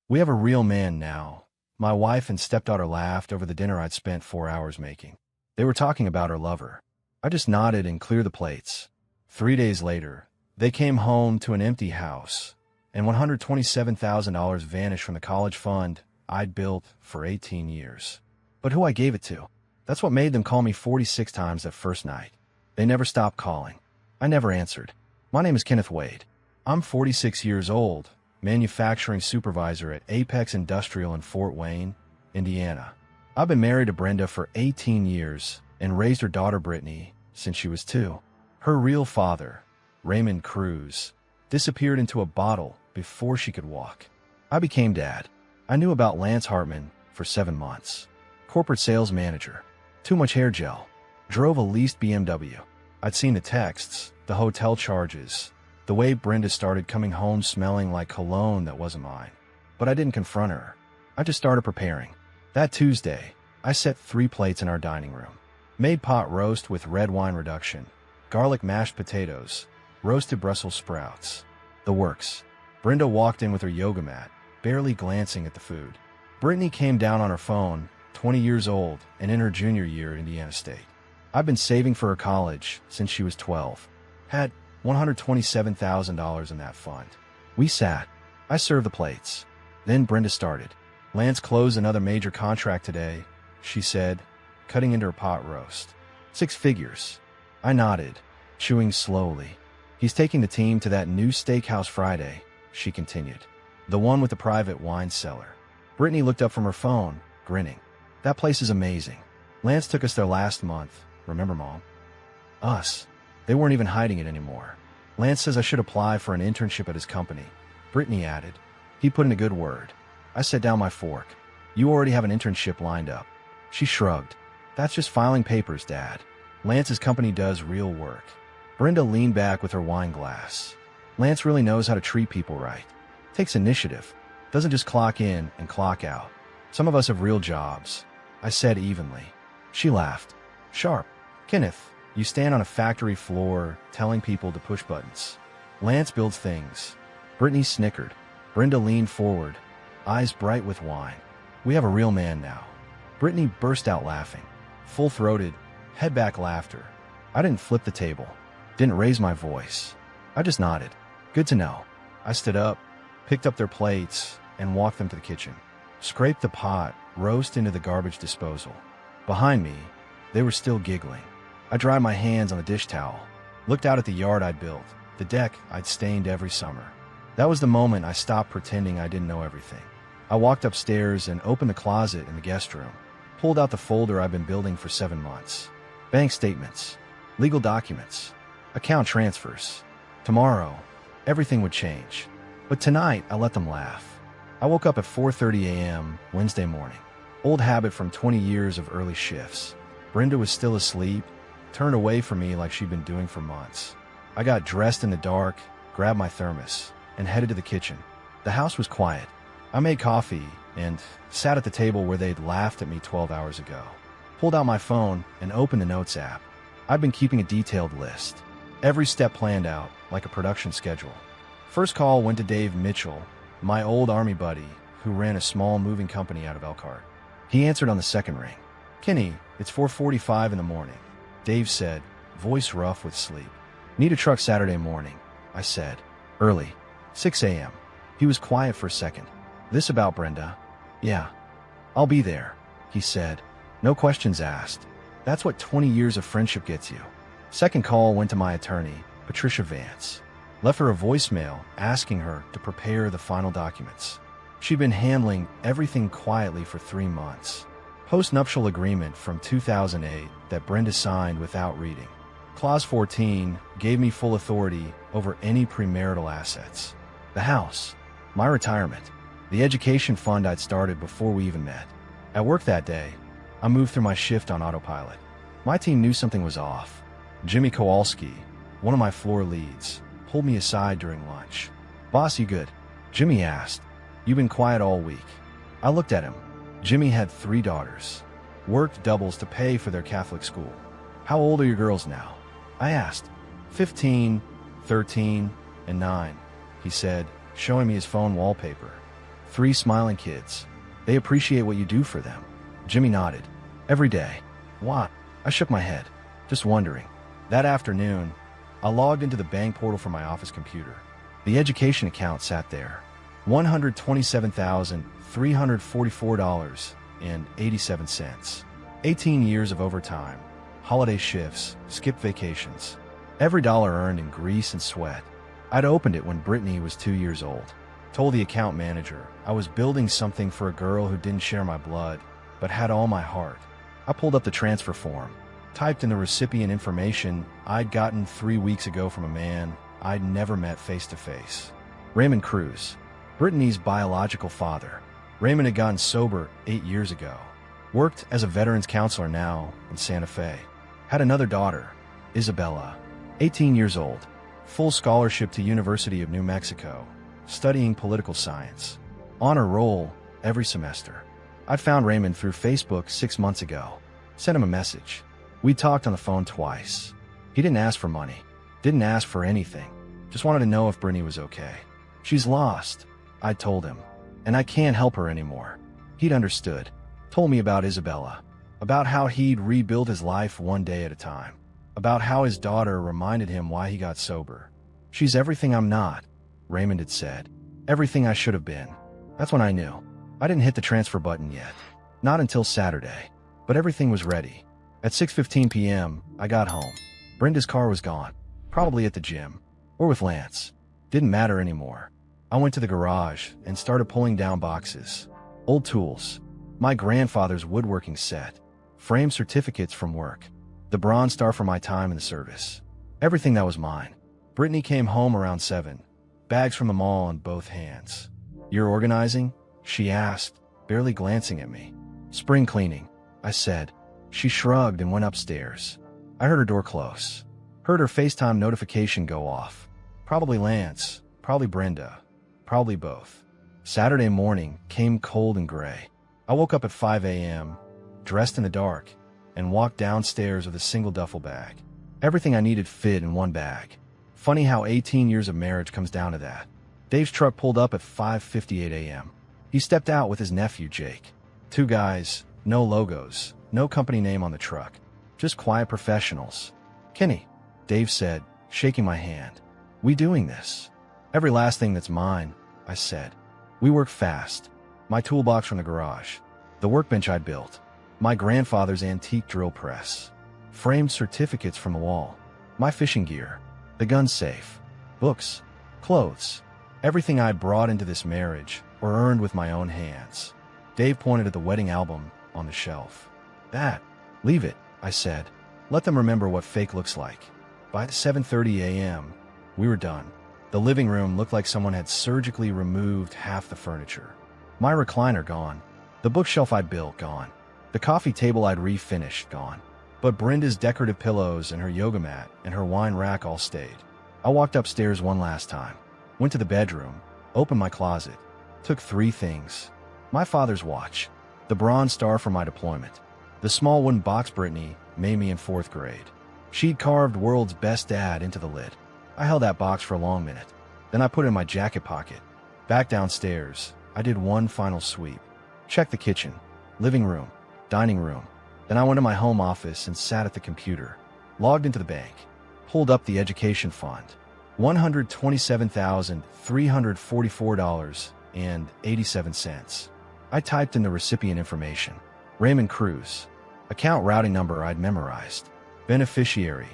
We have a real man now. My wife and stepdaughter laughed over the dinner I'd spent 4 hours making. They were talking about her lover. I just nodded and cleared the plates. 3 days later, they came home to an empty house, and $127,000 vanished from the college fund I'd built for 18 years. But who I gave it to? That's what made them call me 46 times that first night. They never stopped calling. I never answered. My name is Kenneth Wade. I'm 46 years old, manufacturing supervisor at Apex Industrial in Fort Wayne, Indiana. I've been married to Brenda for 18 years and raised her daughter Brittany since she was 2. Her real father, Raymond Cruz, disappeared into a bottle before she could walk. I became dad. I knew about Lance Hartman for 7 months. Corporate sales manager. Too much hair gel. Drove a leased BMW. I'd seen the texts, the hotel charges, the way Brenda started coming home smelling like cologne that wasn't mine. But I didn't confront her. I just started preparing. That Tuesday, I set 3 plates in our dining room. Made pot roast with red wine reduction, garlic mashed potatoes, roasted Brussels sprouts. The works. Brenda walked in with her yoga mat, barely glancing at the food. Brittany came down on her phone, 20 years old and in her junior year at Indiana State. I've been saving for her college since she was 12. Had $127,000 in that fund. We sat. I served the plates. Then Brenda started. Lance closed another major contract today, she said, cutting into her pot roast. 6 figures. I nodded, chewing slowly. He's taking the team to that new steakhouse Friday, she continued. The one with the private wine cellar. Brittany looked up from her phone, grinning. That place is amazing. Lance took us there last month. Remember, Mom? Us. They weren't even hiding it anymore. Lance says I should apply for an internship at his company. Brittany added. He put in a good word. I set down my fork. You already have an internship lined up. She shrugged. That's just filing papers, Dad. Lance's company does real work. Brenda leaned back with her wine glass. Lance really knows how to treat people right. Takes initiative. Doesn't just clock in and clock out. Some of us have real jobs, I said evenly. She laughed. Sharp. Kenneth, you stand on a factory floor telling people to push buttons. Lance builds things. Brittany snickered. Brenda leaned forward, eyes bright with wine. We have a real man now. Brittany burst out laughing. Full-throated, head-back laughter. I didn't flip the table. Didn't raise my voice. I just nodded. Good to know. I stood up, picked up their plates, and walked them to the kitchen. Scraped the pot, roast into the garbage disposal. Behind me, they were still giggling. I dried my hands on the dish towel, looked out at the yard I'd built, the deck I'd stained every summer. That was the moment I stopped pretending I didn't know everything. I walked upstairs and opened the closet in the guest room, pulled out the folder I'd been building for 7 months. Bank statements, legal documents, account transfers. Tomorrow, everything would change. But tonight, I let them laugh. I woke up at 4:30 a.m. Wednesday morning. Old habit from 20 years of early shifts. Brenda was still asleep, turned away from me like she'd been doing for months. I got dressed in the dark, grabbed my thermos, and headed to the kitchen. The house was quiet. I made coffee and sat at the table where they'd laughed at me 12 hours ago. Pulled out my phone and opened the Notes app. I'd been keeping a detailed list. Every step planned out, like a production schedule. First call went to Dave Mitchell, my old Army buddy, who ran a small moving company out of Elkhart. He answered on the second ring. Kenny, it's 4:45 in the morning, Dave said, voice rough with sleep. Need a truck Saturday morning, I said. Early. 6 a.m. He was quiet for a second. This about Brenda? Yeah. I'll be there, he said. No questions asked. That's what 20 years of friendship gets you. Second call went to my attorney, Patricia Vance. Left her a voicemail asking her to prepare the final documents. She'd been handling everything quietly for 3 months. Post-nuptial agreement from 2008 that Brenda signed without reading. Clause 14 gave me full authority over any premarital assets. The house, my retirement, the education fund I'd started before we even met. At work that day, I moved through my shift on autopilot. My team knew something was off. Jimmy Kowalski, one of my floor leads, pulled me aside during lunch. Boss, you good? Jimmy asked. You've been quiet all week. I looked at him. Jimmy had 3 daughters. Worked doubles to pay for their Catholic school. How old are your girls now? I asked. 15, 13, and 9, he said, showing me his phone wallpaper. 3 smiling kids. They appreciate what you do for them. Jimmy nodded. Every day. Why? I shook my head, just wondering. That afternoon, I logged into the bank portal from my office computer. The education account sat there. $127,344.87. 18 years of overtime, holiday shifts, skipped vacations. Every dollar earned in grease and sweat. I'd opened it when Brittany was 2 years old. Told the account manager I was building something for a girl who didn't share my blood, but had all my heart. I pulled up the transfer form, typed in the recipient information I'd gotten 3 weeks ago from a man I'd never met face to face. Raymond Cruz, Brittany's biological father. Raymond had gotten sober 8 years ago. Worked as a veterans counselor now in Santa Fe. Had another daughter, Isabella, 18 years old. Full scholarship to University of New Mexico, studying political science. Honor roll every semester. I'd found Raymond through Facebook 6 months ago. Sent him a message. We talked on the phone twice. He didn't ask for money. Didn't ask for anything. Just wanted to know if Brittany was okay. She's lost, I told him. And I can't help her anymore. He'd understood. Told me about Isabella. About how he'd rebuild his life one day at a time. About how his daughter reminded him why he got sober. She's everything I'm not, Raymond had said. Everything I should have been. That's when I knew. I didn't hit the transfer button yet. Not until Saturday. But everything was ready. At 6:15 p.m., I got home. Brenda's car was gone. Probably at the gym. Or with Lance. Didn't matter anymore. I went to the garage and started pulling down boxes. Old tools. My grandfather's woodworking set. Framed certificates from work. The Bronze Star for my time in the service. Everything that was mine. Brittany came home around 7. Bags from the mall in both hands. You're organizing? She asked, barely glancing at me. Spring cleaning, I said. She shrugged and went upstairs. I heard her door close. Heard her FaceTime notification go off. Probably Lance, probably Brenda, probably both. Saturday morning came cold and gray. I woke up at 5 a.m., dressed in the dark, and walked downstairs with a single duffel bag. Everything I needed fit in one bag. Funny how 18 years of marriage comes down to that. Dave's truck pulled up at 5:58 a.m. He stepped out with his nephew, Jake. 2 guys, no logos, no company name on the truck. Just quiet professionals. Kenny, Dave said, shaking my hand. We doing this? Every last thing that's mine, I said. We work fast. My toolbox from the garage. The workbench I'd built. My grandfather's antique drill press. Framed certificates from the wall. My fishing gear. The gun safe. Books. Clothes. Everything I brought into this marriage or earned with my own hands. Dave pointed at the wedding album on the shelf. That. Leave it, I said. Let them remember what fake looks like. By 7:30 a.m., we were done. The living room looked like someone had surgically removed half the furniture. My recliner gone. The bookshelf I'd built gone. The coffee table I'd refinished gone. But Brenda's decorative pillows and her yoga mat and her wine rack all stayed. I walked upstairs one last time. Went to the bedroom. Opened my closet. Took 3 things. My father's watch. The Bronze Star for my deployment. The small wooden box Brittany made me in 4th grade. She'd carved World's Best Dad into the lid. I held that box for a long minute. Then I put it in my jacket pocket. Back downstairs, I did one final sweep. Checked the kitchen, living room, dining room. Then I went to my home office and sat at the computer. Logged into the bank. Pulled up the education fund. $127,344.87. I typed in the recipient information. Raymond Cruz. Account routing number I'd memorized. Beneficiary.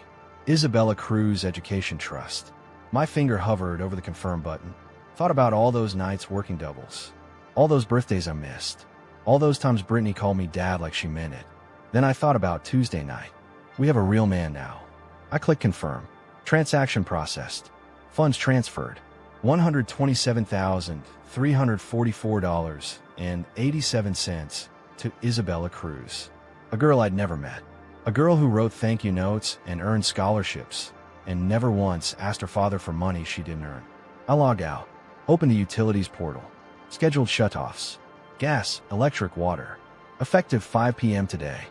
Isabella Cruz Education Trust. My finger hovered over the confirm button. Thought about all those nights working doubles. All those birthdays I missed. All those times Brittany called me dad like she meant it. Then I thought about Tuesday night. We have a real man now. I clicked confirm. Transaction processed. Funds transferred. $127,344.87 to Isabella Cruz. A girl I'd never met. A girl who wrote thank you notes and earned scholarships, and never once asked her father for money she didn't earn. I logged out. Opened the utilities portal. Scheduled shutoffs. Gas, electric, water. Effective 5 p.m. today.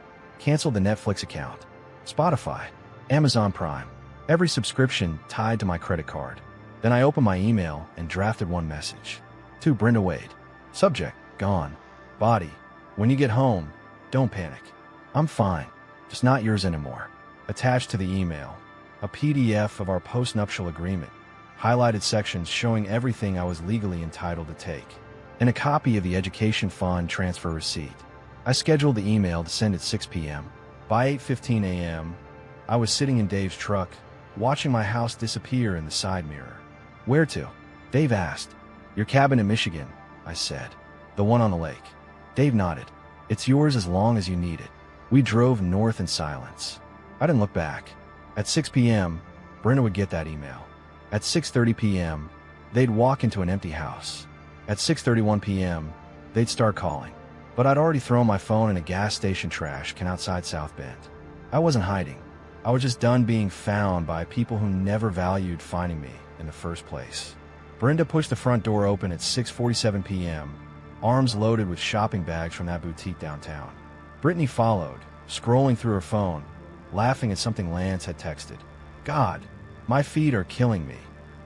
Canceled the Netflix account. Spotify. Amazon Prime. Every subscription tied to my credit card. Then I opened my email and drafted one message. To Brenda Wade. Subject, gone. Body, when you get home, don't panic. I'm fine, just not yours anymore. Attached to the email, a PDF of our postnuptial agreement, highlighted sections showing everything I was legally entitled to take, and a copy of the education fund transfer receipt. I scheduled the email to send at 6 p.m. By 8:15 a.m., I was sitting in Dave's truck, watching my house disappear in the side mirror. Where to? Dave asked. Your cabin in Michigan, I said. The one on the lake. Dave nodded. It's yours as long as you need it. We drove north in silence. I didn't look back. At 6 p.m., Brenda would get that email. At 6:30 p.m., they'd walk into an empty house. At 6:31 p.m., they'd start calling. But I'd already thrown my phone in a gas station trash can outside South Bend. I wasn't hiding. I was just done being found by people who never valued finding me in the first place. Brenda pushed the front door open at 6:47 p.m., arms loaded with shopping bags from that boutique downtown. Brittany followed, scrolling through her phone, laughing at something Lance had texted. God, my feet are killing me,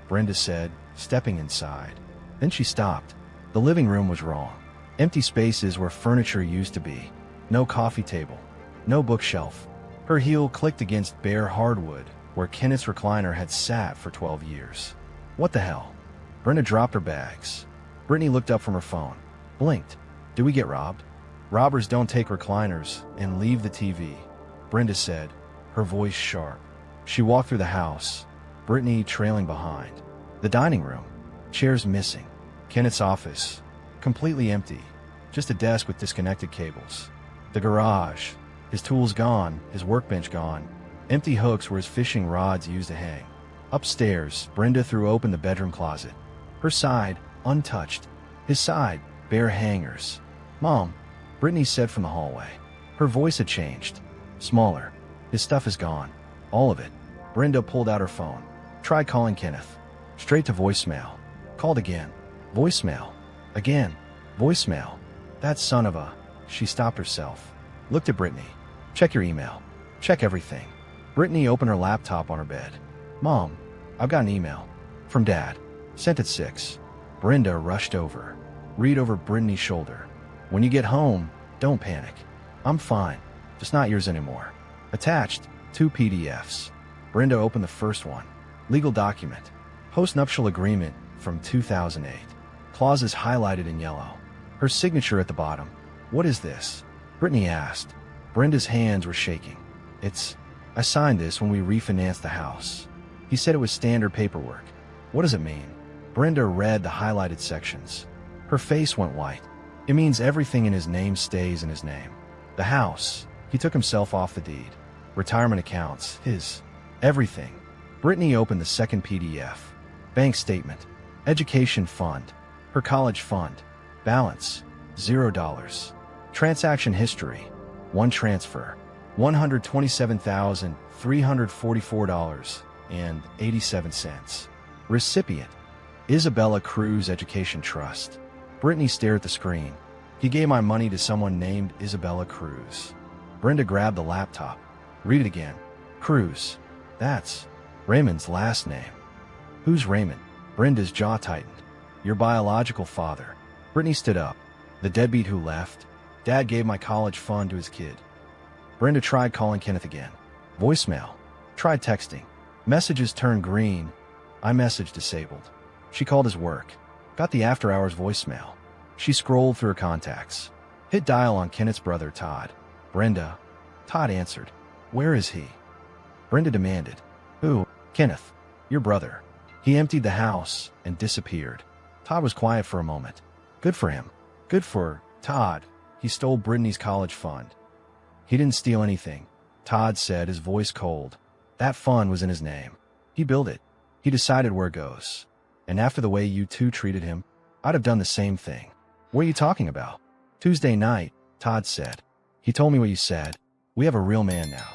Brenda said, stepping inside. Then she stopped. The living room was wrong. Empty spaces where furniture used to be. No coffee table. No bookshelf. Her heel clicked against bare hardwood where Kenneth's recliner had sat for 12 years. What the hell? Brenda dropped her bags. Brittany looked up from her phone. Blinked. Did we get robbed? Robbers don't take recliners and leave the TV, Brenda said, her voice sharp. She walked through the house, Brittany trailing behind. The dining room. Chairs missing. Kenneth's office. Completely empty. Just a desk with disconnected cables. The garage. His tools gone, his workbench gone. Empty hooks where his fishing rods used to hang. Upstairs, Brenda threw open the bedroom closet. Her side, untouched. His side, bare hangers. Mom, Brittany said from the hallway. Her voice had changed. Smaller. His stuff is gone. All of it. Brenda pulled out her phone. Tried calling Kenneth. Straight to voicemail. Called again. Voicemail. Again. Voicemail. That son of a... She stopped herself. Looked at Brittany. Check your email. Check everything. Brittany opened her laptop on her bed. Mom, I've got an email. From Dad. Sent at 6. Brenda rushed over. Read over Brittany's shoulder. When you get home, don't panic. I'm fine. Just not yours anymore. Attached, 2 PDFs. Brenda opened the first one. Legal document. Postnuptial agreement from 2008. Clauses highlighted in yellow. Her signature at the bottom. What is this? Brittany asked. Brenda's hands were shaking. I signed this when we refinanced the house. He said it was standard paperwork. What does it mean? Brenda read the highlighted sections. Her face went white. It means everything in his name stays in his name. The house. He took himself off the deed. Retirement accounts. His. Everything. Brittany opened the second PDF. Bank statement. Education fund. Her college fund. Balance. $0. Transaction history. 1 transfer. $127,344.87. Recipient. Isabella Cruz Education Trust. Brittany stared at the screen. He gave my money to someone named Isabella Cruz. Brenda grabbed the laptop. Read it again. Cruz. That's Raymond's last name. Who's Raymond? Brenda's jaw tightened. Your biological father. Brittany stood up. The deadbeat who left. Dad gave my college fund to his kid. Brenda tried calling Kenneth again. Voicemail. Tried texting. Messages turned green. iMessage disabled. She called his work. Got the after-hours voicemail. She scrolled through her contacts. Hit dial on Kenneth's brother, Todd. Brenda. Todd answered. Where is he? Brenda demanded. Who? Kenneth. Your brother. He emptied the house and disappeared. Todd was quiet for a moment. Good for him. Good for Todd. He stole Brittany's college fund. He didn't steal anything, Todd said, his voice cold. That fund was in his name. He built it. He decided where it goes. And after the way you two treated him, I'd have done the same thing. What are you talking about? Tuesday night, Todd said. He told me what you said. We have a real man now.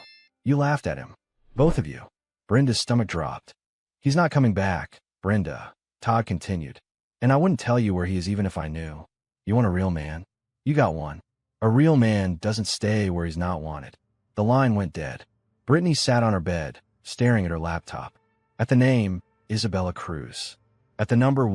You laughed at him. Both of you. Brenda's stomach dropped. He's not coming back, Brenda. Todd continued. And I wouldn't tell you where he is even if I knew. You want a real man? You got one. A real man doesn't stay where he's not wanted. The line went dead. Brittany sat on her bed, staring at her laptop. At the name, Isabella Cruz. At the number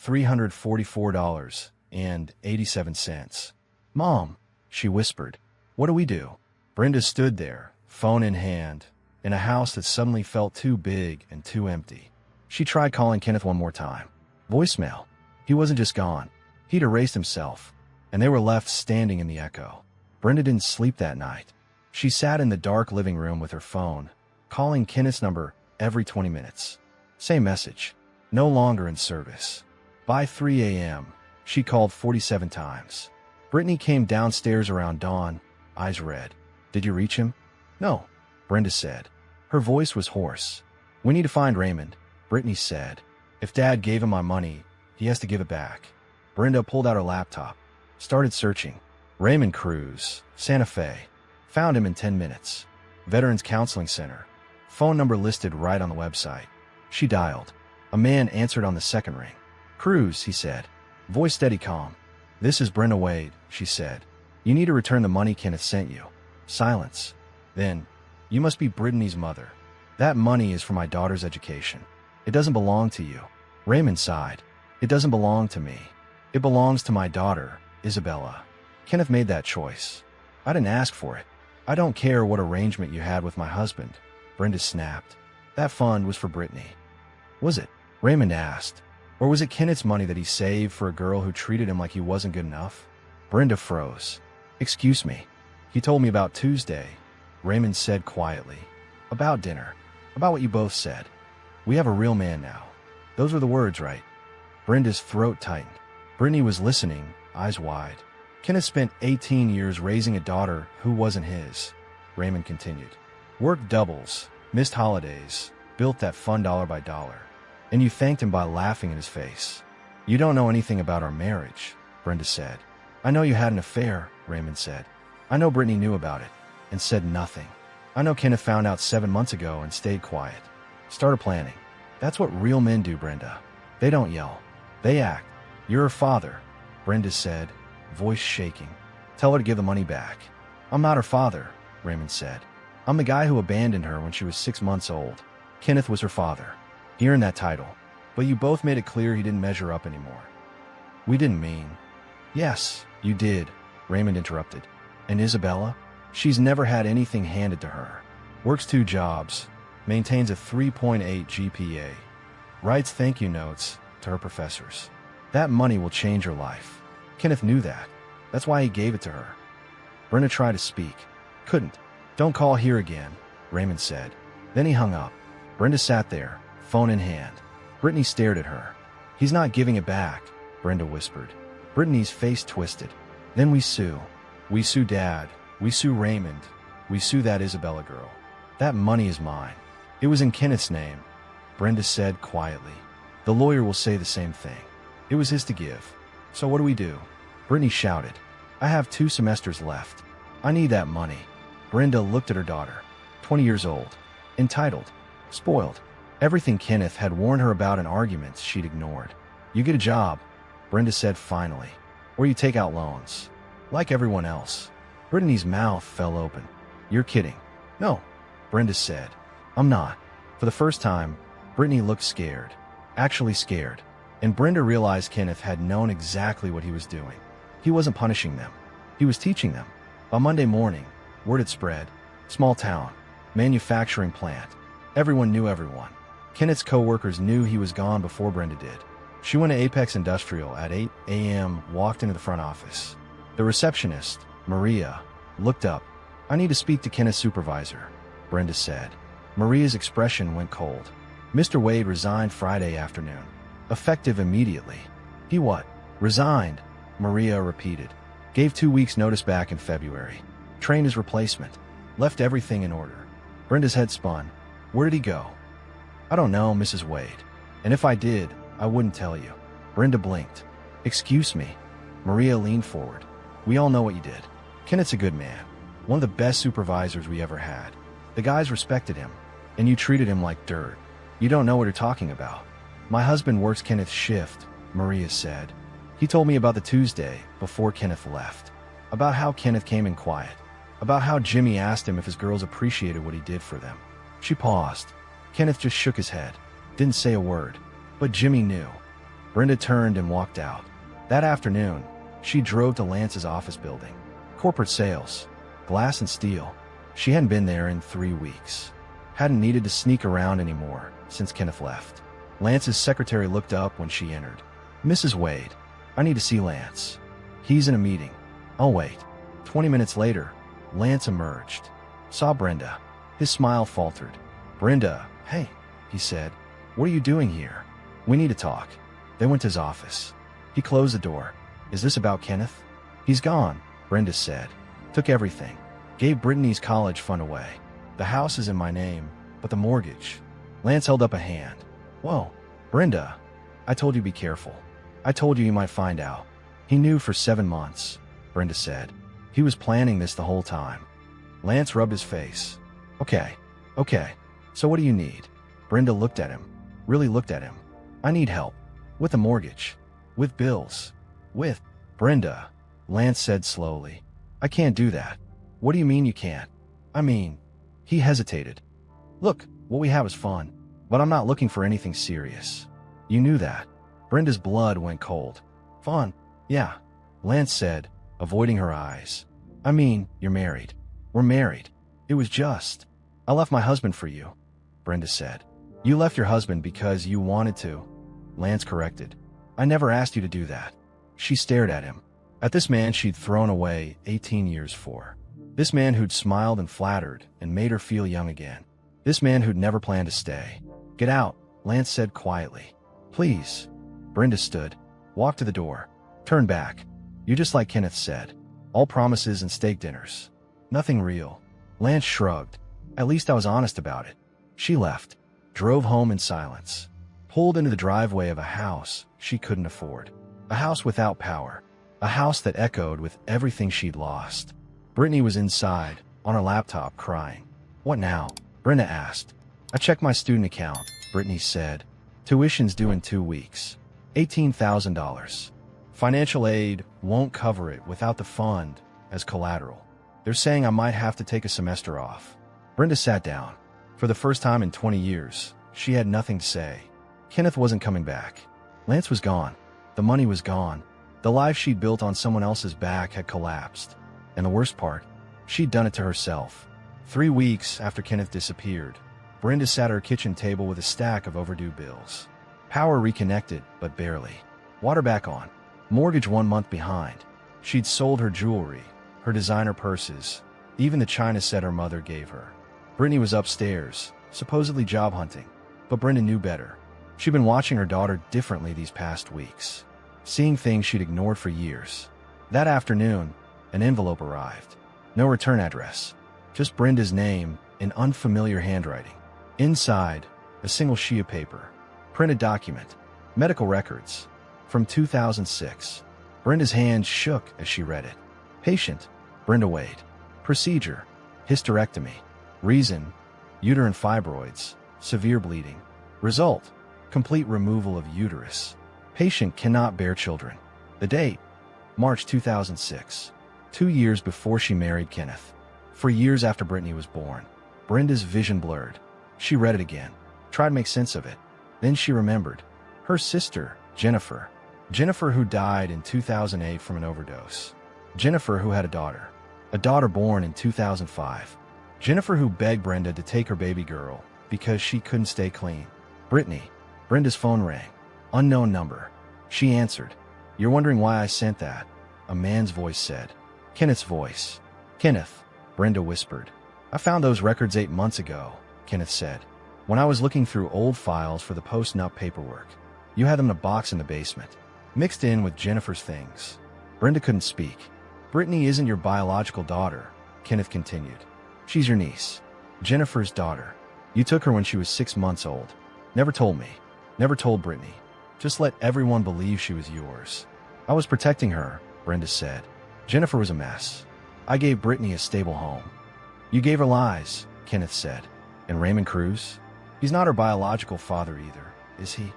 $344.87. Mom, she whispered. What do we do? Brenda stood there, phone in hand, in a house that suddenly felt too big and too empty. She tried calling Kenneth one more time. Voicemail. He wasn't just gone. He'd erased himself, and they were left standing in the echo. Brenda didn't sleep that night. She sat in the dark living room with her phone, calling Kenneth's number every 20 minutes. Same message. No longer in service. By 3 a.m., she called 47 times. Brittany came downstairs around dawn, eyes red. Did you reach him? No, Brenda said. Her voice was hoarse. We need to find Raymond, Brittany said. If Dad gave him my money, he has to give it back. Brenda pulled out her laptop, started searching. Raymond Cruz, Santa Fe. Found him in 10 minutes. Veterans Counseling Center. Phone number listed right on the website. She dialed. A man answered on the second ring. Cruz, he said. Voice steady calm. This is Brenda Wade, she said. You need to return the money Kenneth sent you. Silence. Then, you must be Brittany's mother. That money is for my daughter's education. It doesn't belong to you. Raymond sighed. It doesn't belong to me. It belongs to my daughter, Isabella. Kenneth made that choice. I didn't ask for it. I don't care what arrangement you had with my husband. Brenda snapped. That fund was for Brittany. Was it? Raymond asked. Or was it Kenneth's money that he saved for a girl who treated him like he wasn't good enough? Brenda froze. Excuse me. He told me about Tuesday, Raymond said quietly. About dinner. About what you both said. We have a real man now. Those were the words, right? Brenda's throat tightened. Brittany was listening, eyes wide. Kenneth spent 18 years raising a daughter who wasn't his, Raymond continued. Worked doubles, missed holidays, built that fund dollar by dollar. And you thanked him by laughing in his face. You don't know anything about our marriage, Brenda said. I know you had an affair, Raymond said. I know Brittany knew about it and said nothing. I know Kenneth found out 7 months ago and stayed quiet. Started planning. That's what real men do, Brenda. They don't yell. They act. You're her father, Brenda said, voice shaking. Tell her to give the money back. I'm not her father, Raymond said. I'm the guy who abandoned her when she was 6 months old. Kenneth was her father. He earned that title, but you both made it clear he didn't measure up anymore. We didn't mean. Yes, you did, Raymond interrupted. And Isabella? She's never had anything handed to her. Works 2 jobs, maintains a 3.8 GPA, writes thank you notes to her professors. That money will change her life. Kenneth knew that. That's why he gave it to her. Brenda tried to speak. Couldn't. Don't call here again, Raymond said. Then he hung up. Brenda sat there, phone in hand. Brittany stared at her. He's not giving it back, Brenda whispered. Brittany's face twisted. Then we sue. We sue Dad. We sue Raymond. We sue that Isabella girl. That money is mine. It was in Kenneth's name, Brenda said quietly. The lawyer will say the same thing. It was his to give. So what do we do? Brittany shouted. I have 2 semesters left. I need that money. Brenda looked at her daughter, 20 years old, entitled, spoiled. Everything Kenneth had warned her about in arguments she'd ignored. You get a job, Brenda said finally, or you take out loans. Like everyone else. Brittany's mouth fell open. You're kidding. No, Brenda said. I'm not. For the first time, Brittany looked scared. Actually scared. And Brenda realized Kenneth had known exactly what he was doing. He wasn't punishing them. He was teaching them. By Monday morning, word had spread. Small town. Manufacturing plant. Everyone knew everyone. Kenneth's co-workers knew he was gone before Brenda did. She went to Apex Industrial at 8 a.m., walked into the front office. The receptionist, Maria, looked up. I need to speak to Kenneth's supervisor, Brenda said. Maria's expression went cold. Mr. Wade resigned Friday afternoon. Effective immediately. He what? Resigned, Maria repeated. Gave 2 weeks notice back in February. Trained his replacement. Left everything in order. Brenda's head spun. Where did he go? I don't know, Mrs. Wade. And if I did, I wouldn't tell you. Brenda blinked. Excuse me. Maria leaned forward. We all know what you did. Kenneth's a good man. One of the best supervisors we ever had. The guys respected him. And you treated him like dirt. You don't know what you're talking about. My husband works Kenneth's shift, Maria said. He told me about the Tuesday before Kenneth left. About how Kenneth came in quiet. About how Jimmy asked him if his girls appreciated what he did for them. She paused. Kenneth just shook his head. Didn't say a word. But Jimmy knew. Brenda turned and walked out. That afternoon, she drove to Lance's office building. Corporate sales, glass and steel. She hadn't been there in 3 weeks. Hadn't needed to sneak around anymore since Kenneth left. Lance's secretary looked up when she entered. "Mrs. Wade, I need to see Lance. He's in a meeting. I'll wait." 20 minutes later, Lance emerged. Saw Brenda. His smile faltered. "Brenda, hey," he said. "What are you doing here? We need to talk." They went to his office. He closed the door. "Is this about Kenneth?" "He's gone," Brenda said. "Took everything. Gave Brittany's college fund away. The house is in my name, but the mortgage." Lance held up a hand. "Whoa, Brenda, I told you be careful. I told you might find out." "He knew for 7 months," Brenda said. "He was planning this the whole time." Lance rubbed his face. Okay. So what do you need?" Brenda looked at him. Really looked at him. "I need help. With the mortgage. With bills. With—" "Brenda," Lance said slowly. "I can't do that." "What do you mean you can't?" "I mean—" He hesitated. "Look, what we have is fun, but I'm not looking for anything serious." "You knew that." Brenda's blood went cold. "Fun? Yeah," Lance said, avoiding her eyes. "I mean, you're married. We're married. It was just—" "I left my husband for you," Brenda said. "You left your husband because you wanted to," Lance corrected. "I never asked you to do that." She stared at him. At this man she'd thrown away 18 years for. This man who'd smiled and flattered and made her feel young again. This man who'd never planned to stay. "Get out," Lance said quietly. "Please." Brenda stood, walked to the door, turned back. "You're just like Kenneth said. All promises and steak dinners. Nothing real." Lance shrugged. "At least I was honest about it." She left, drove home in silence, pulled into the driveway of a house she couldn't afford. A house without power. A house that echoed with everything she'd lost. Brittany was inside, on her laptop, crying. "What now?" Brenda asked. "I checked my student account," Brittany said. "Tuition's due in 2 weeks. $18,000. Financial aid won't cover it without the fund as collateral. They're saying I might have to take a semester off." Brenda sat down. For the first time in 20 years, she had nothing to say. Kenneth wasn't coming back. Lance was gone. The money was gone. The life she'd built on someone else's back had collapsed. And the worst part, she'd done it to herself. 3 weeks after Kenneth disappeared, Brenda sat at her kitchen table with a stack of overdue bills. Power reconnected, but barely. Water back on. Mortgage 1 month behind. She'd sold her jewelry, her designer purses, even the china set her mother gave her. Brittany was upstairs, supposedly job hunting, but Brenda knew better. She'd been watching her daughter differently these past weeks, seeing things she'd ignored for years. That afternoon, an envelope arrived. No return address, just Brenda's name in unfamiliar handwriting. Inside, a single sheet of paper, printed document, medical records, from 2006. Brenda's hand shook as she read it. Patient, Brenda Wade. Procedure, hysterectomy. Reason, uterine fibroids, severe bleeding. Result, complete removal of uterus. Patient cannot bear children. The date, March 2006. 2 years before she married Kenneth. For years after Brittany was born. Brenda's vision blurred. She read it again, tried to make sense of it. Then she remembered. Her sister, Jennifer. Jennifer who died in 2008 from an overdose. Jennifer who had a daughter born in 2005. Jennifer who begged Brenda to take her baby girl because she couldn't stay clean. Brittany. Brenda's phone rang. Unknown number. She answered. "You're wondering why I sent that?" A man's voice said. Kenneth's voice. "Kenneth," Brenda whispered. "I found those records 8 months ago," Kenneth said. "When I was looking through old files for the post-nup paperwork. You had them in a box in the basement, mixed in with Jennifer's things." Brenda couldn't speak. "Brittany isn't your biological daughter," Kenneth continued. "She's your niece. Jennifer's daughter. You took her when she was 6 months old. Never told me. Never told Brittany. Just let everyone believe she was yours." "I was protecting her," Brenda said. "Jennifer was a mess. I gave Brittany a stable home." "You gave her lies," Kenneth said. "And Raymond Cruz? He's not her biological father either, is he?"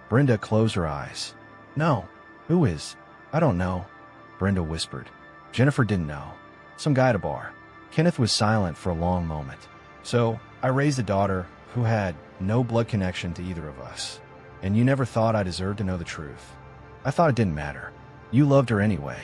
Brenda closed her eyes. "No. Who is?" "I don't know," Brenda whispered. Jennifer didn't know. Some guy at a bar. Kenneth was silent for a long moment. "So, I raised a daughter who had no blood connection to either of us. And you never thought I deserved to know the truth. I thought it didn't matter. You loved her anyway.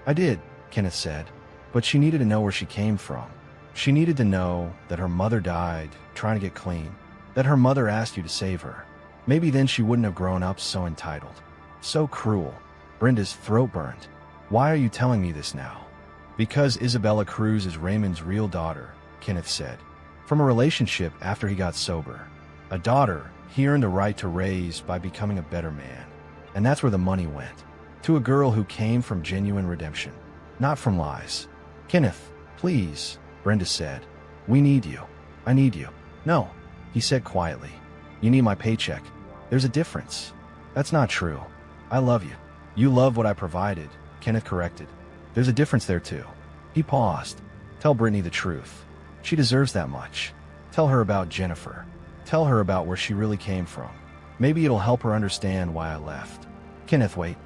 I did, Kenneth said. But she needed to know where she came from. She needed to know that her mother died trying to get clean, that her mother asked you to save her. Maybe then she wouldn't have grown up so entitled. So cruel. Brenda's throat burned. Why are you telling me this now? Because Isabella Cruz is Raymond's real daughter, Kenneth said. From a relationship after he got sober. A daughter he earned the right to raise by becoming a better man. And that's where the money went. To a girl who came from genuine redemption, not from lies. Kenneth, please, Brenda said. We need you. I need you. No, he said quietly. You need my paycheck. There's a difference. That's not true. I love you. You love what I provided, Kenneth corrected. There's a difference there too. He paused. Tell Brittany the truth. She deserves that much. Tell her about Jennifer. Tell her about where she really came from. Maybe it'll help her understand why I left. Kenneth, wait.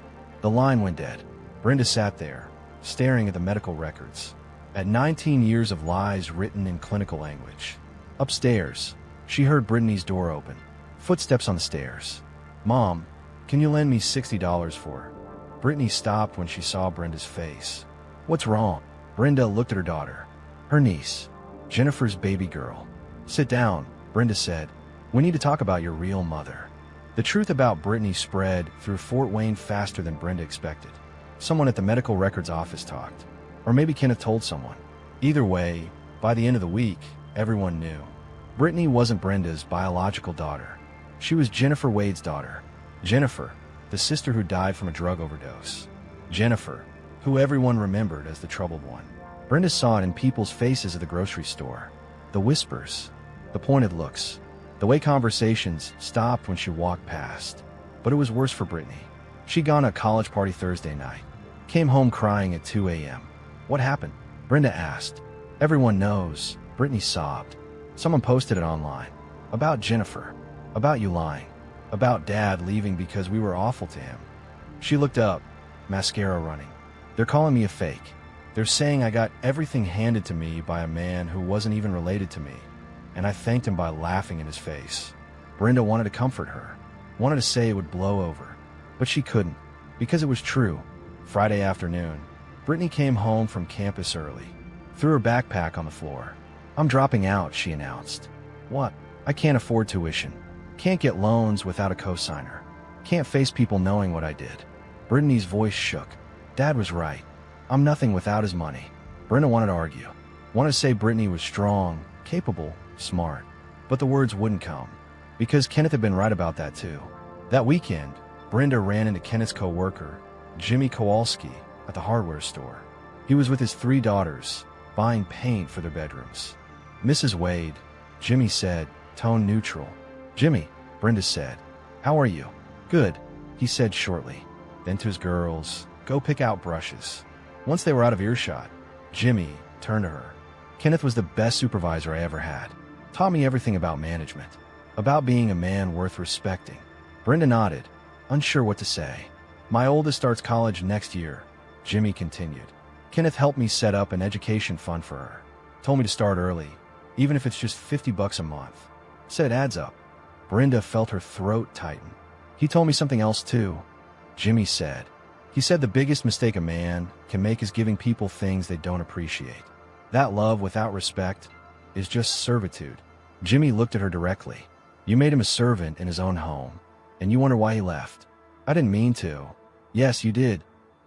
The line went dead. Brenda sat there, staring at the medical records. At 19 years of lies written in clinical language. Upstairs, she heard Brittany's door open. Footsteps on the stairs. Mom, can you lend me $60 for her? Brittany stopped when she saw Brenda's face. What's wrong? Brenda looked at her daughter. Her niece. Jennifer's baby girl. Sit down, Brenda said. We need to talk about your real mother. The truth about Brittany spread through Fort Wayne faster than Brenda expected. Someone at the medical records office talked. Or maybe Kenneth told someone. Either way, by the end of the week, everyone knew. Brittany wasn't Brenda's biological daughter. She was Jennifer Wade's daughter. Jennifer, the sister who died from a drug overdose. Jennifer, who everyone remembered as the troubled one. Brenda saw it in people's faces at the grocery store. The whispers, the pointed looks, the way conversations stopped when she walked past. But it was worse for Brittany. She'd gone to a college party Thursday night. Came home crying at 2 a.m. What happened? Brenda asked. Everyone knows, Brittany sobbed. Someone posted it online. About Jennifer. About you lying. About Dad leaving because we were awful to him. She looked up, mascara running. They're calling me a fake. They're saying I got everything handed to me by a man who wasn't even related to me, and I thanked him by laughing in his face. Brenda wanted to comfort her, wanted to say it would blow over, but she couldn't, because it was true. Friday afternoon, Brittany came home from campus early, threw her backpack on the floor. I'm dropping out, she announced. What? I can't afford tuition. Can't get loans without a cosigner. Can't face people knowing what I did. Brittany's voice shook. Dad was right. I'm nothing without his money. Brenda wanted to argue. Wanted to say Brittany was strong, capable, smart. But the words wouldn't come. Because Kenneth had been right about that too. That weekend, Brenda ran into Kenneth's co-worker, Jimmy Kowalski, at the hardware store. He was with his 3 daughters, buying paint for their bedrooms. Mrs. Wade, Jimmy said, tone neutral. Jimmy, Brenda said. How are you? Good, he said shortly. Then to his girls, go pick out brushes. Once they were out of earshot, Jimmy turned to her. Kenneth was the best supervisor I ever had. Taught me everything about management. About being a man worth respecting. Brenda nodded, unsure what to say. My oldest starts college next year, Jimmy continued. Kenneth helped me set up an education fund for her. Told me to start early, even if it's just $50 a month. Said it adds up. Brenda felt her throat tighten. He told me something else too, Jimmy said. He said the biggest mistake a man can make is giving people things they don't appreciate. That love without respect is just servitude. Jimmy looked at her directly. You made him a servant in his own home, and you wonder why he left. I didn't mean to. Yes, you did,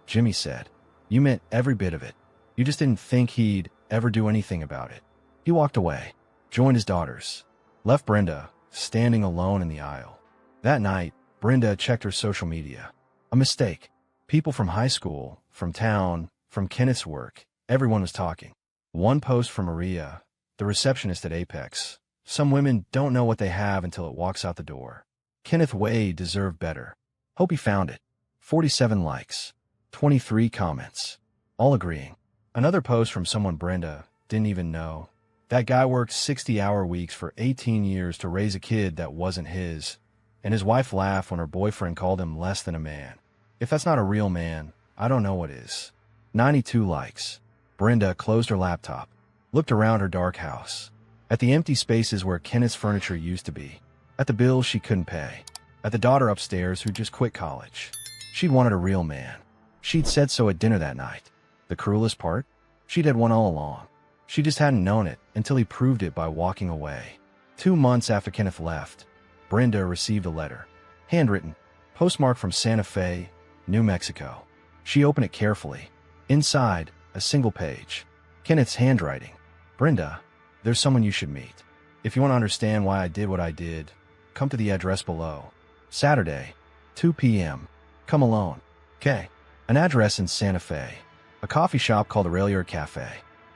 Jimmy said. You meant every bit of it. You just didn't think he'd ever do anything about it. He walked away, joined his daughters, left Brenda standing alone in the aisle. That night, Brenda checked her social media. A mistake. People from high school, from town, from Kenneth's work, everyone was talking. One post from Maria, the receptionist at Apex. Some women don't know what they have until it walks out the door. Kenneth Wade deserved better. Hope he found it. 47 likes. 23 comments. All agreeing. Another post from someone Brenda didn't even know. That guy worked 60-hour weeks for 18 years to raise a kid that wasn't his, and his wife laughed when her boyfriend called him less than a man. If that's not a real man, I don't know what is. 92 likes. Brenda closed her laptop, looked around her dark house, at the empty spaces where Kenneth's furniture used to be, at the bills she couldn't pay, at the daughter upstairs who just quit college. She'd wanted a real man. She'd said so at dinner that night. The cruelest part? She'd had one all along. She just hadn't known it until he proved it by walking away. 2 months after Kenneth left, Brenda received a letter. Handwritten, postmarked from Santa Fe, New Mexico. She opened it carefully. Inside, a single page. Kenneth's handwriting. Brenda, there's someone you should meet. If you want to understand why I did what I did, come to the address below. Saturday, 2 p.m. Come alone. K. An address in Santa Fe. A coffee shop called Aurelier Cafe.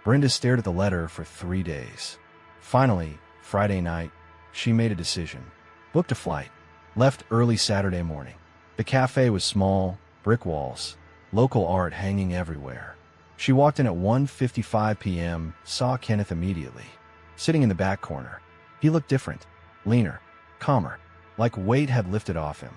Brenda stared at the letter for 3 days. Finally, Friday night, she made a decision. Booked a flight. Left early Saturday morning. The cafe was small, brick walls, local art hanging everywhere. She walked in at 1:55 p.m., saw Kenneth immediately. Sitting in the back corner. He looked different, leaner, calmer, like weight had lifted off him.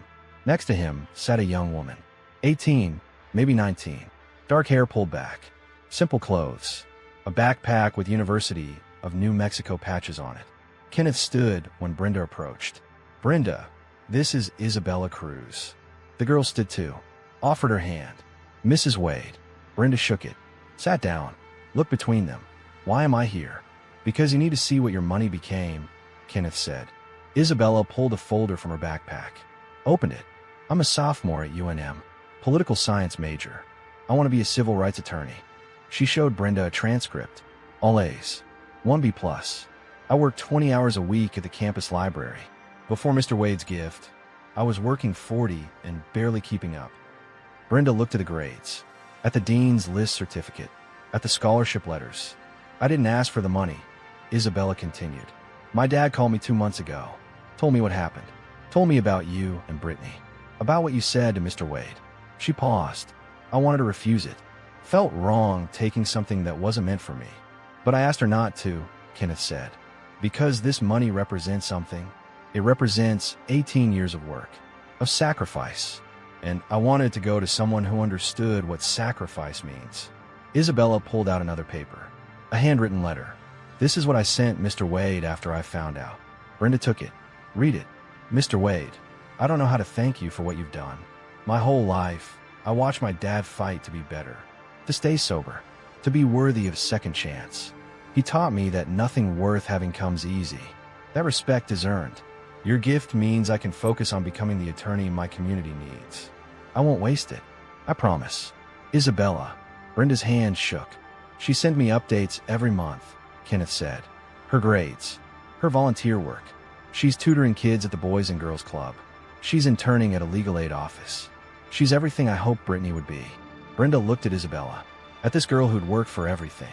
Next to him sat a young woman. 18, maybe 19. Dark hair pulled back. Simple clothes. A backpack with University of New Mexico patches on it. Kenneth stood when Brenda approached. Brenda, this is Isabella Cruz. The girl stood too. Offered her hand. Mrs. Wade. Brenda shook it. Sat down. Looked between them. Why am I here? Because you need to see what your money became, Kenneth said. Isabella pulled a folder from her backpack. Opened it. I'm a sophomore at UNM. Political science major. I want to be a civil rights attorney. She showed Brenda a transcript. All A's. 1B+. I worked 20 hours a week at the campus library. Before Mr. Wade's gift, I was working 40 and barely keeping up. Brenda looked at the grades, at the dean's list certificate, at the scholarship letters. I didn't ask for the money, Isabella continued. My dad called me 2 months ago, told me what happened, told me about you and Brittany, about what you said to Mr. Wade. She paused. I wanted to refuse it. Felt wrong taking something that wasn't meant for me. But I asked her not to, Kenneth said. Because this money represents something. It represents 18 years of work, of sacrifice. And I wanted to go to someone who understood what sacrifice means. Isabella pulled out another paper. A handwritten letter. This is what I sent Mr. Wade after I found out. Brenda took it. Read it. Mr. Wade, I don't know how to thank you for what you've done. My whole life, I watched my dad fight to be better, to stay sober, to be worthy of a second chance. He taught me that nothing worth having comes easy. That respect is earned. Your gift means I can focus on becoming the attorney my community needs. I won't waste it. I promise. Isabella. Brenda's hand shook. She sent me updates every month, Kenneth said. Her grades. Her volunteer work. She's tutoring kids at the Boys and Girls Club. She's interning at a legal aid office. She's everything I hoped Brittany would be. Brenda looked at Isabella. At this girl who'd worked for everything.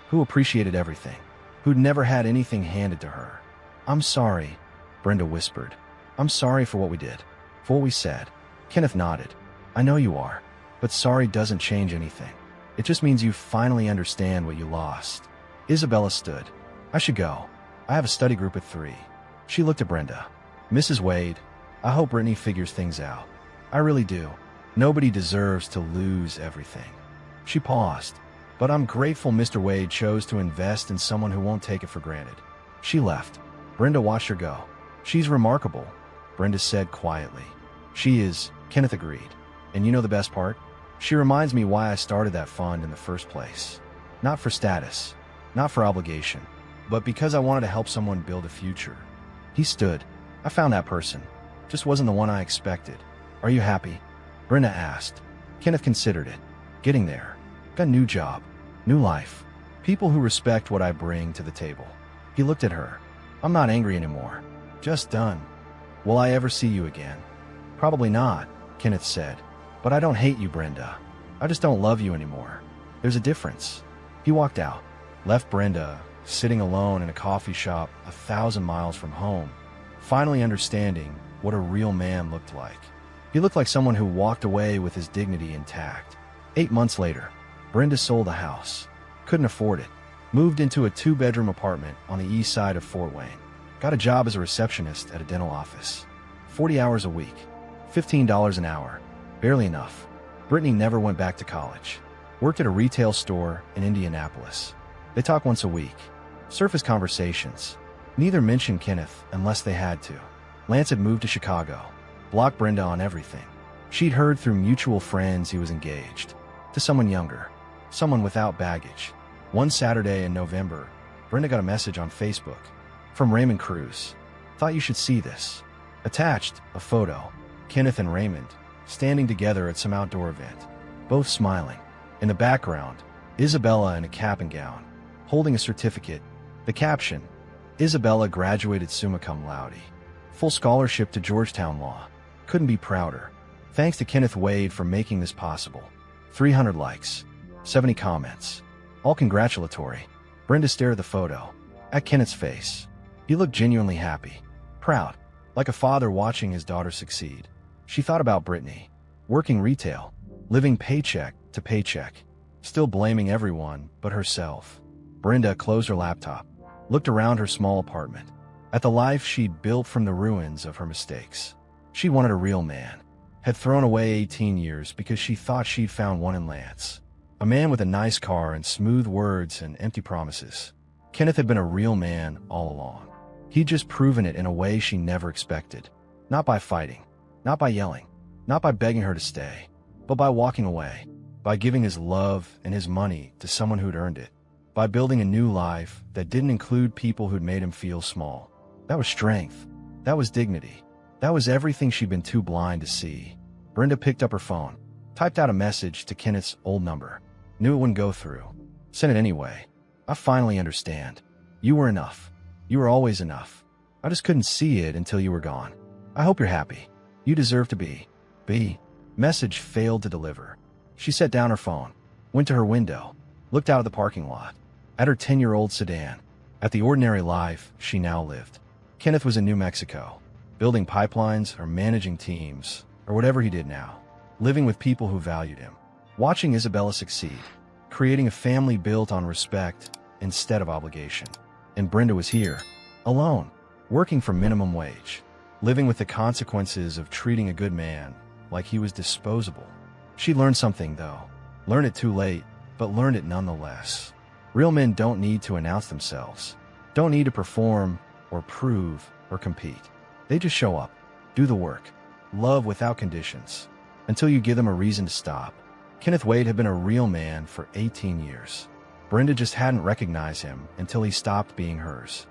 Who appreciated everything. Who'd never had anything handed to her. I'm sorry, Brenda whispered. I'm sorry for what we did. For what we said. Kenneth nodded. I know you are. But sorry doesn't change anything. It just means you finally understand what you lost. Isabella stood. I should go. I have a study group at 3. She looked at Brenda. Mrs. Wade, I hope Brittany figures things out. I really do. Nobody deserves to lose everything. She paused. But I'm grateful Mr. Wade chose to invest in someone who won't take it for granted. She left. Brenda watched her go. She's remarkable, Brenda said quietly. She is, Kenneth agreed. And you know the best part? She reminds me why I started that fund in the first place. Not for status, not for obligation, but because I wanted to help someone build a future. He stood. I found that person. Just wasn't the one I expected. Are you happy? Brenda asked. Kenneth considered it. Getting there. Got a new job. New life. People who respect what I bring to the table. He looked at her. I'm not angry anymore. Just done. Will I ever see you again? Probably not, Kenneth said. But I don't hate you, Brenda. I just don't love you anymore. There's a difference. He walked out. Left Brenda sitting alone in a coffee shop 1,000 miles from home, finally understanding what a real man looked like. He looked like someone who walked away with his dignity intact. 8 months later, Brenda sold a house. Couldn't afford it. Moved into a 2-bedroom apartment on the east side of Fort Wayne. Got a job as a receptionist at a dental office. 40 hours a week. $15 an hour. Barely enough. Brittany never went back to college. Worked at a retail store in Indianapolis. They talk once a week. Surface conversations. Neither mentioned Kenneth unless they had to. Lance had moved to Chicago. blocked Brenda on everything. She'd heard through mutual friends he was engaged to someone younger, someone without baggage. One Saturday in November, Brenda got a message on Facebook from Raymond Cruz. "Thought you should see this." Attached, a photo. Kenneth and Raymond standing together at some outdoor event, both smiling. In the background, Isabella in a cap and gown, holding a certificate. The caption, "Isabella graduated summa cum laude. Full scholarship to Georgetown Law. Couldn't be prouder. Thanks to Kenneth Wade for making this possible." 300 likes, 70 comments, all congratulatory. Brenda stared at the photo, at Kenneth's face. He looked genuinely happy, proud, like a father watching his daughter succeed. She thought about Brittany, working retail, living paycheck to paycheck, still blaming everyone but herself. Brenda closed her laptop, looked around her small apartment, at the life she'd built from the ruins of her mistakes. She wanted a real man. Had thrown away 18 years because she thought she'd found one in Lance. A man with a nice car and smooth words and empty promises. Kenneth had been a real man all along. He'd just proven it in a way she never expected. Not by fighting, not by yelling, not by begging her to stay, but by walking away, by giving his love and his money to someone who'd earned it, by building a new life that didn't include people who'd made him feel small. That was strength. That was dignity. That was everything she'd been too blind to see. Brenda picked up her phone, typed out a message to Kenneth's old number. Knew it wouldn't go through. Sent it anyway. "I finally understand. You were enough. You were always enough. I just couldn't see it until you were gone. I hope you're happy. You deserve to be." Message failed to deliver. She set down her phone, went to her window, looked out at the parking lot, at her 10-year-old sedan, at the ordinary life she now lived. Kenneth was in New Mexico, building pipelines or managing teams, or whatever he did now, living with people who valued him, watching Isabella succeed, creating a family built on respect instead of obligation. And Brenda was here, alone, working for minimum wage, living with the consequences of treating a good man like he was disposable. She learned something, though. Learned it too late, but learned it nonetheless. Real men don't need to announce themselves, don't need to perform or prove or compete. They just show up, do the work, love without conditions, until you give them a reason to stop. Kenneth Wade had been a real man for 18 years. Brenda just hadn't recognized him until he stopped being hers.